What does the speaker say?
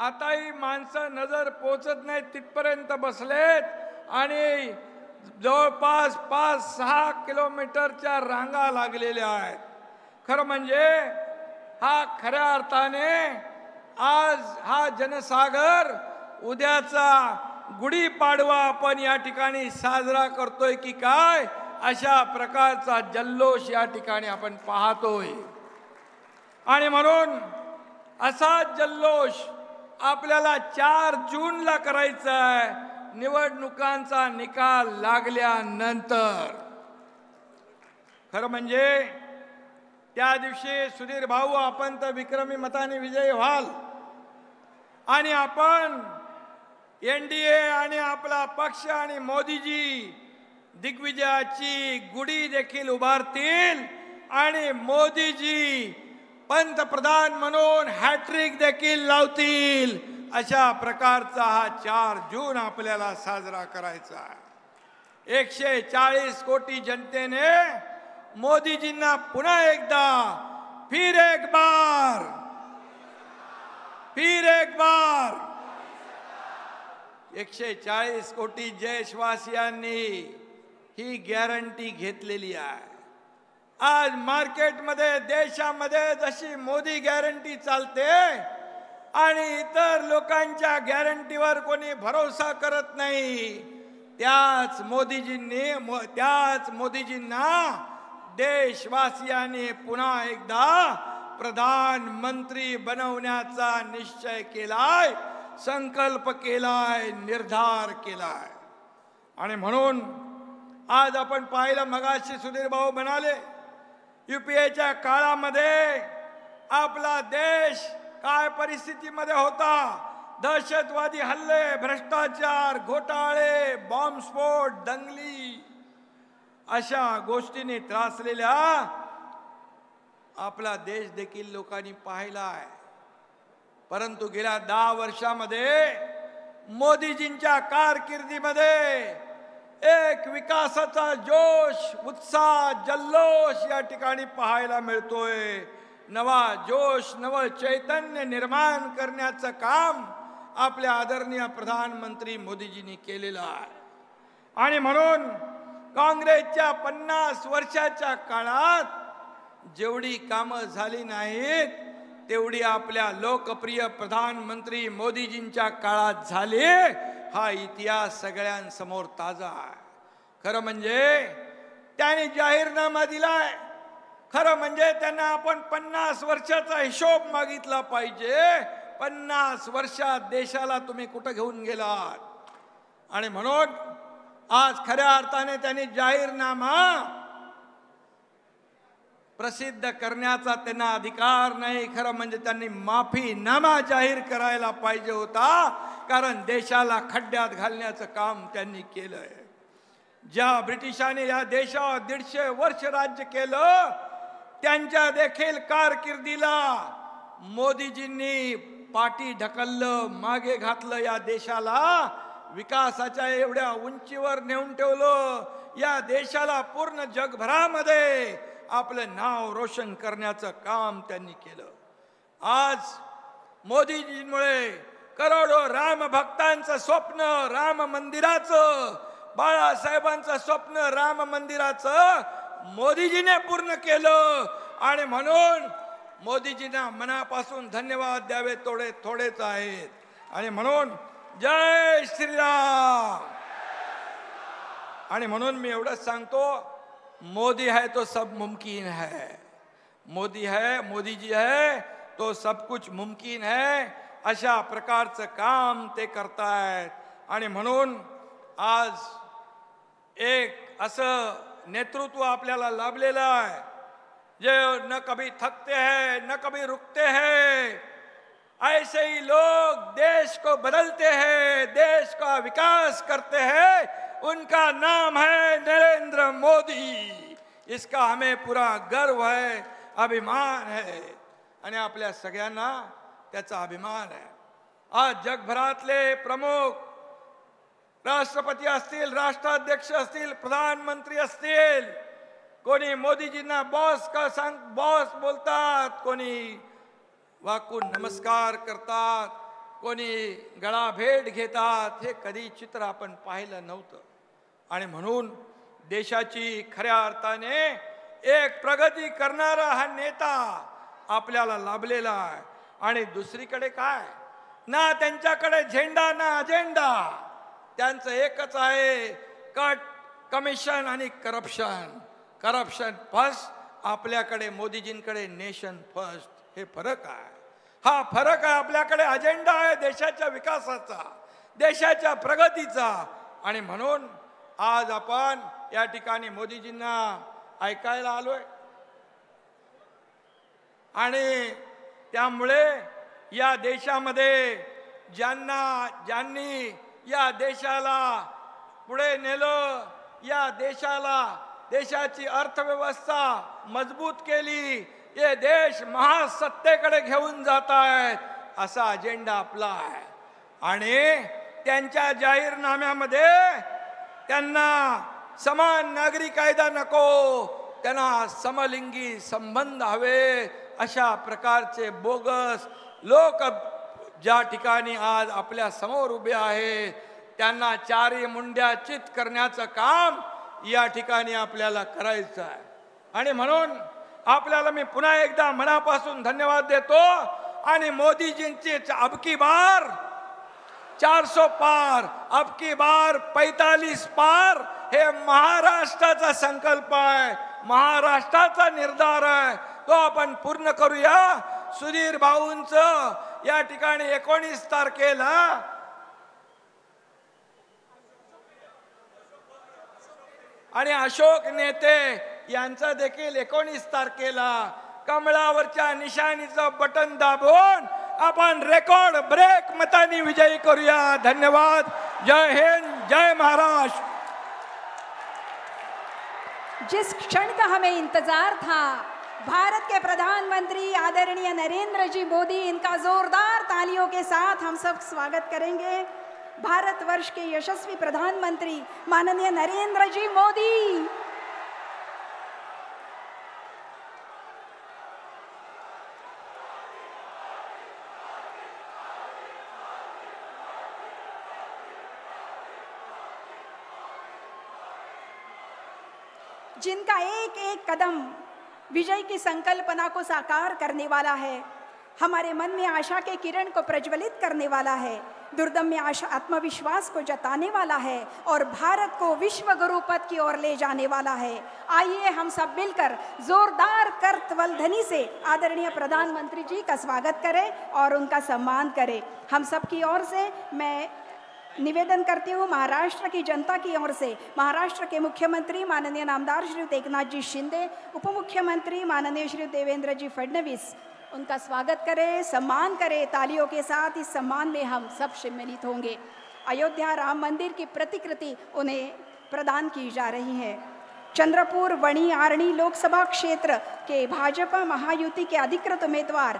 आताही माणसं नजर पोचत नाही तिथपर्यंत बसलेत आणि जवळपास 5-6 किलोमीटरच्या रांगा लागलेल्या आहेत। खरं म्हणजे हा खऱ्या अर्थाने आज हा जनसागर उद्याचा गुढीपाडवा आपण या ठिकाणी साजरा करतोय की काय, अशा प्रकारचा जल्लोष या ठिकाणी आपण पाहतोय। आणि म्हणून असा जल्लोष आपल्याला 4 जूनला करायचा आहे, निवडणुकांचा निकाल लागल्यानंतर। खरं म्हणजे त्या दिवशी सुधीर भाऊ आपण तर विक्रमी मताने विजयी व्हाल आणि आपण एनडीए आणि आपला पक्ष आणि मोदीजी दिग्विजयाची गुढी देखील उभारतील आणि मोदीजी पंतप्रधान म्हणून हॅट्रिक देखील लावतील। अशा प्रकारचा हा 4 जून आपल्याला साजरा करायचा आहे। 140 कोटी जनतेने मोदीजींना पुन्हा एकदा फिर एक बार 140 कोटी देशवासियांनी ही गॅरंटी घेतलेली आहे। आज मार्केटमध्ये देशामध्ये जशी मोदी गॅरंटी चालते आणि इतर लोकांच्या गॅरंटीवर कोणी भरोसा करत नाही, त्याच मोदीजींना देशवासियांनी पुन्हा एकदा प्रधानमंत्री बनवण्याचा निश्चय केलाय, संकल्प केलाय, निर्धार केलाय। आणि म्हणून आज आपण पाहिलं, मगाशी सुधीर भाऊ म्हणाले, यूपीएच्या काळामध्ये आपला देश काय परिस्थितीमध्ये होता, दहशतवादी हल्ले, भ्रष्टाचार, घोटाळे, बॉम्बस्फोट, दंगली, अशा गोष्टींनी त्रासलेला आपला देश देखील लोकांनी पाहिला आहे। परंतु गेल्या 10 वर्षामध्ये मोदीजींच्या कारकिर्दीमध्ये एक विकासाचा जोश, उत्साह, जल्लोष या ठिकाणी पाहायला मिळतोय। नवा जोश, नवं चैतन्य निर्माण करण्याचं काम आपल्या आदरणीय प्रधानमंत्री मोदीजींनी केलेलं आहे। आणि म्हणून काँग्रेसच्या 50 वर्षाच्या काळात जेवढी कामं झाली नाहीत तेवढी आपल्या लोकप्रिय प्रधानमंत्री मोदीजींच्या काळात झाली, हा इतिहास सगळ्यांसमोर ताजा आहे। खरं म्हणजे त्यांनी जाहीरनामा दिलाय, खरं म्हणजे त्यांना आपण 50 वर्षाचा हिशोब मागितला पाहिजे। 50 वर्षात देशाला तुम्ही कुठं घेऊन गेलात? आणि म्हणून आज खऱ्या अर्थाने त्यांनी जाहीरनामा प्रसिद्ध करण्याचा त्यांना अधिकार नाही, खरं म्हणजे त्यांनी माफीनामा जाहीर करायला पाहिजे होता, कारण देशाला खड्ड्यात घालण्याचं काम त्यांनी केलंय। ज्या ब्रिटिशांनी या देशावर 150 वर्ष राज्य केलं, त्यांच्या देखील कारकिर्दीला मोदीजींनी पाठी ढकललं, मागे घातलं, या देशाला विकासाच्या एवढ्या उंचीवर नेऊन ठेवलं, या देशाला पूर्ण जगभरामध्ये आपलं नाव रोशन करण्याचं काम त्यांनी केलं। आज मोदीजींमुळे करोडो राम भक्तांचं स्वप्न राम मंदिराचं, बाळासाहेबांचं स्वप्न राम मंदिराचं मोदीजीने पूर्ण केलं। आणि म्हणून मोदीजींना मनापासून धन्यवाद द्यावे थोडेच आहेत। आणि म्हणून जय श्रीराम। आणि म्हणून मी एवढंच सांगतो, मोदी है तो सब मुमकिन है, मोदीजी है तो सब कुछ मुमकिन है, अशा प्रकारचं काम ते करतायत। आणि म्हणून आज एक असं नेतृत्व आपल्याला लाभलेलं आहे, जे न कभी थकते हैं न कभी रुकते हैं। ऐसे ही लोग देश को बदलते हैं, देश का विकास करते हैं, उनका नाम है नरेंद्र मोदी। इसका हमें पूरा गर्व है, अभिमान है आणि आपल्या सगळ्यांना त्याचा अभिमान आहे। आज जगभरातले प्रमुख राष्ट्रपती असतील, राष्ट्राध्यक्ष असतील, प्रधानमंत्री असतील, कोणी मोदीजींना बॉस बोलतात, कोणी वाकून नमस्कार करतात, कोणी गळा भेट घेतात, हे कधी चित्र आपण पाहिलं नव्हतं. आणि म्हणून देशाची खऱ्या अर्थाने एक प्रगती करणारा हा नेता आपल्याला लाभलेला आहे. आणि दुसरीकडे काय, ना त्यांच्याकडे झेंडा ना अजेंडा, त्यांचं एकच आहे, कट, कमिशन आणि करप्शन. करप्शन फर्स्ट, आपल्याकडे मोदीजींकडे नेशन फर्स्ट. हे फरक आहे, हा फरक आहे. आपल्याकडे अजेंडा आहे देशाच्या विकासाचा, देशाच्या प्रगतीचा. आणि म्हणून आज आपण या ठिकाणी मोदीजींना ऐकायला आलोय. आणि त्यामुळे या देशामध्ये ज्यांनी या देशाला पुढे नेलं, या देशाची अर्थव्यवस्था मजबूत केली, हे देश महासत्तेकडे घेऊन जात आहेत, असा अजेंडा आपला आहे. आणि त्यांच्या जाहीरनाम्यामध्ये त्यांना समान नागरी कायदा नको, त्यांना समलिंगी संबंध हवे, अशा प्रकारचे बोगस लोक ज्या ठिकाणी आज आपल्या समोर उभे आहेत, त्यांना चारी मुंड्या चित करण्याचं काम या ठिकाणी आपल्याला करायचं आहे. आणि म्हणून आपल्याला मी पुन्हा एकदा मनापासून धन्यवाद देतो. आणि मोदीजींची अबकी बार 400 पार, अबकी बार 45 पार, हे महाराष्ट्राचा संकल्प आहे, महाराष्ट्राचा निर्धार आहे, तो आपण पूर्ण करूया. सुधीर भाऊंचं या ठिकाणी 19 तारखेला आणि अशोक नेते यांचा देखील 19 तारखेला कमळावरच्या निशाणीचं बटन दाबून आपण रेकॉर्ड ब्रेक मतांनी विजयी करूया. धन्यवाद. जय हिंद, जय महाराष्ट्र. जिस क्षण का हमें इंतजार था, भारत के प्रधानमंत्री आदरणीय नरेंद्र जी मोदी, इनका जोरदार तालियों के साथ हम सब स्वागत करेंगे. भारतवर्ष के यशस्वी प्रधानमंत्री माननीय नरेंद्र जी मोदी. जिनका एक एक कदम विजय की संकल्पना को साकार करने वाला है, हमारे मन में आशा के किरण को प्रज्वलित करने वाला है, दुर्दम्य आशा आत्मविश्वास को जताने वाला है और भारत को विश्व गुरु पद की ओर ले जाने वाला है. आइए हम सब मिलकर जोरदार करतवलध्वनि से आदरणीय प्रधानमंत्री जी का स्वागत करें और उनका सम्मान करें. हम सब की ओर से मैं निवेदन करती हूँ, महाराष्ट्र की जनता की ओर से महाराष्ट्र के मुख्यमंत्री माननीय नामदार श्री एकनाथ जी शिंदे, उप मुख्यमंत्री माननीय श्री देवेंद्र जी फडणवीस, उनका स्वागत करें, सम्मान करें. तालियों के साथ इस सम्मान में हम सब सम्मिलित होंगे. अयोध्या राम मंदिर की प्रतिकृति उन्हें प्रदान की जा रही है. चंद्रपुर वणी आरणी लोकसभा क्षेत्र के भाजपा महायुति के अधिकृत उम्मीदवार